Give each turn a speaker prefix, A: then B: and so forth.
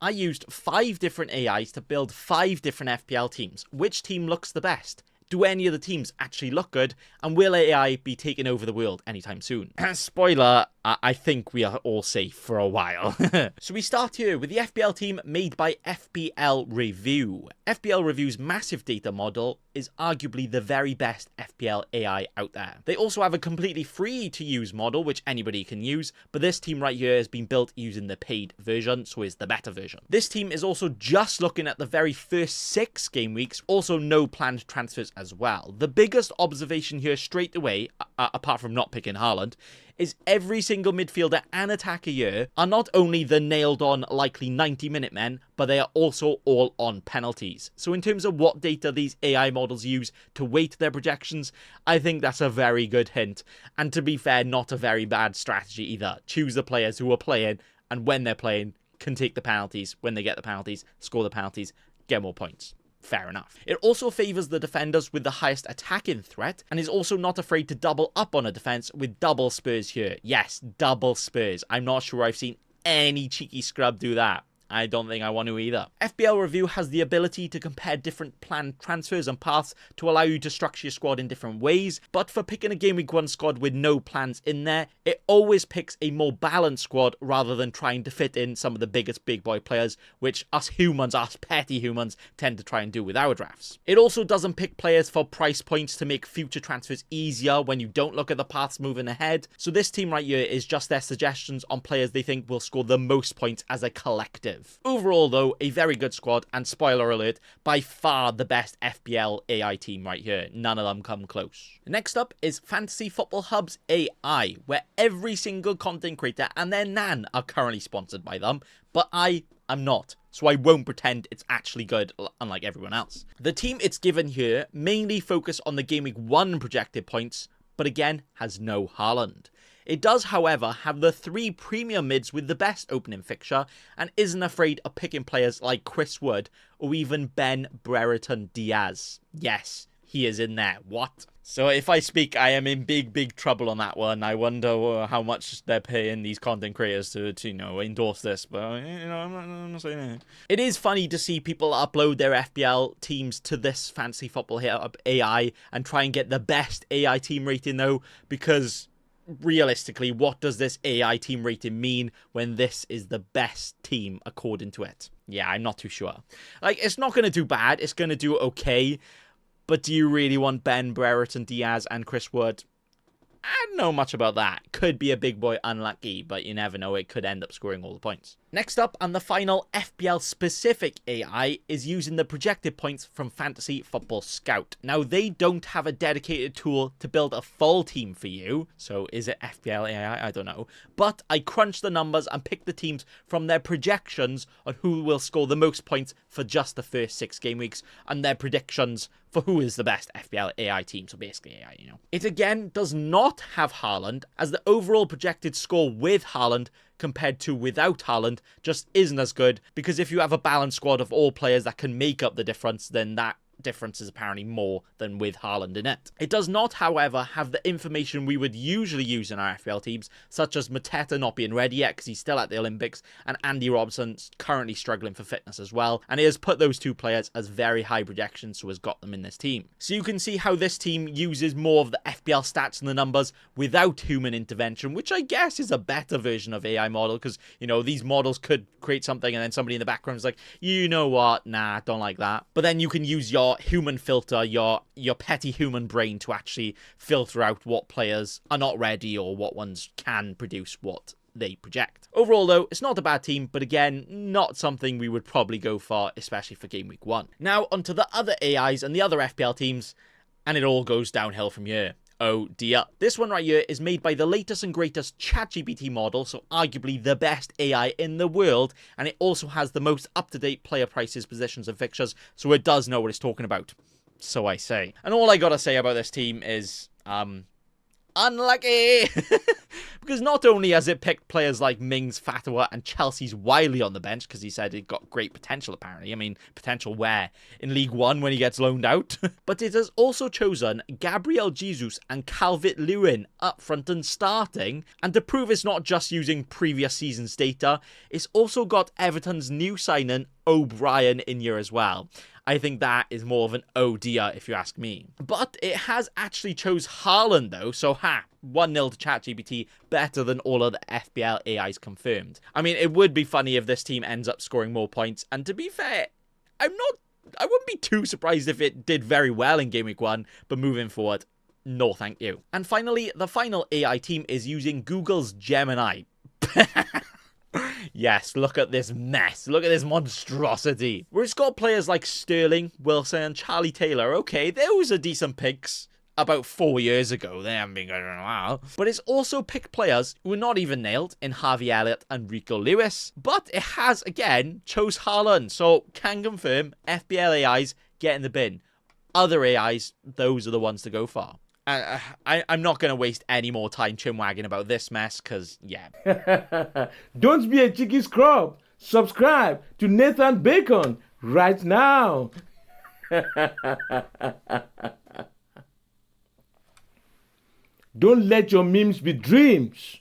A: I used 5 different AIs to build 5 different FPL teams. Which team looks the best? Do any of the teams actually look good? And will AI be taking over the world anytime soon? Spoiler, I think we are all safe for a while. So we start here with the FPL team made by FPL Review. FPL Review's massive data model is arguably the very best FPL AI out there. They also have a completely free to use model, which anybody can use, but this team right here has been built using the paid version, so is the better version. This team is also just looking at the very first 6 game weeks, also no planned transfers as well. The biggest observation here straight away, apart from not picking Haaland, is every single midfielder and attacker here are not only the nailed-on likely 90-minute men, but they are also all on penalties. So in terms of what data these AI models use to weight their projections, I think that's a very good hint. And to be fair, not a very bad strategy either. Choose the players who are playing, and when they're playing, can take the penalties. When they get the penalties, score the penalties, get more points. Fair enough. It also favours the defenders with the highest attacking threat, and is also not afraid to double up on a defence with double Spurs here. Yes, double Spurs. I'm not sure I've seen any cheeky scrub do that. I don't think I want to either. FPL Review has the ability to compare different planned transfers and paths to allow you to structure your squad in different ways, but for picking a Game Week 1 squad with no plans in there, it always picks a more balanced squad rather than trying to fit in some of the biggest big boy players, which us humans, us petty humans, tend to try and do with our drafts. It also doesn't pick players for price points to make future transfers easier when you don't look at the paths moving ahead, so this team right here is just their suggestions on players they think will score the most points as a collective. Overall though, a very good squad, and spoiler alert, by far the best FPL AI team right here. None of them come close. Next up is Fantasy Football Hub's AI, where every single content creator and their nan are currently sponsored by them, but I am not. So I won't pretend it's actually good, unlike everyone else. The team it's given here mainly focus on the Game Week 1 projected points, but again, has no Haaland. It does, however, have the 3 premium mids with the best opening fixture, and isn't afraid of picking players like Chris Wood or even Ben Brereton Diaz. Yes, he is in there. What? So if I speak, I am in big trouble on that one. I wonder how much they're paying these content creators to endorse this, but I'm not saying anything. It is funny to see people upload their FPL teams to this Fantasy Football Hub AI and try and get the best AI team rating though, because realistically, what does this AI team rating mean when this is the best team according to it? Yeah, I'm not too sure. Like, it's not going to do bad. It's going to do okay. But do you really want Ben Brereton Diaz and Chris Wood? I don't know much about that. Could be a big boy unlucky, but you never know. It could end up scoring all the points. Next up, and the final FPL specific AI, is using the projected points from Fantasy Football Scout. Now, they don't have a dedicated tool to build a full team for you. So is it FPL AI? I don't know. But I crunched the numbers and picked the teams from their projections on who will score the most points for just the first 6 game weeks, and their predictions for who is the best FPL AI team. So basically AI, It again does not have Haaland, as the overall projected score with Haaland compared to without Haaland just isn't as good, because if you have a balanced squad of all players that can make up the difference, then that difference is apparently more than with Haaland in it. It does not, however, have the information we would usually use in our FPL teams, such as Mateta not being ready yet because he's still at the Olympics, and Andy Robertson's currently struggling for fitness as well, and it has put those 2 players as very high projections, so has got them in this team. So you can see how this team uses more of the FPL stats and the numbers without human intervention, which I guess is a better version of AI model, because, these models could create something and then somebody in the background is like, you know what, nah, don't like that. But then you can use your human filter, your petty human brain to actually filter out what players are not ready or what ones can produce what they project. Overall though, it's not a bad team, but again, not something we would probably go for, especially for Game Week 1. Now onto the other AIs and the other FPL teams, and it all goes downhill from here. Oh dear. This one right here is made by the latest and greatest ChatGPT model, so arguably the best AI in the world, and it also has the most up-to-date player prices, positions, and fixtures, so it does know what it's talking about. So I say. And all I gotta say about this team is, Unlucky! Because not only has it picked players like Mings, Fatawa, and Chelsea's Wiley on the bench, because he said it got great potential, apparently. I mean, potential where? In League One when he gets loaned out? But it has also chosen Gabriel Jesus and Calvert-Lewin up front and starting. And to prove it's not just using previous season's data, it's also got Everton's new signing, O'Brien, in here as well. I think that is more of an oh dear, if you ask me. But it has actually chose Haaland, though, so 1-0 to ChatGPT, better than all of the FPL AIs confirmed. I mean, it would be funny if this team ends up scoring more points, and to be fair, I wouldn't be too surprised if it did very well in Game Week 1, but moving forward, no thank you. And finally, the final AI team is using Google's Gemini. Yes, look at this mess. Look at this monstrosity. Where it's got players like Sterling, Wilson, and Charlie Taylor. Okay, those are decent picks about 4 years ago. They haven't been going in a while. But it's also picked players who are not even nailed in Harvey Elliott and Rico Lewis. But it has, again, chose Haaland. So, can confirm, FPL AIs get in the bin. Other AIs, those are the ones to go for. I'm not going to waste any more time chinwagging about this mess, because, yeah.
B: Don't be a cheeky scrub. Subscribe to Nathan Bacon right now. Don't let your memes be dreams.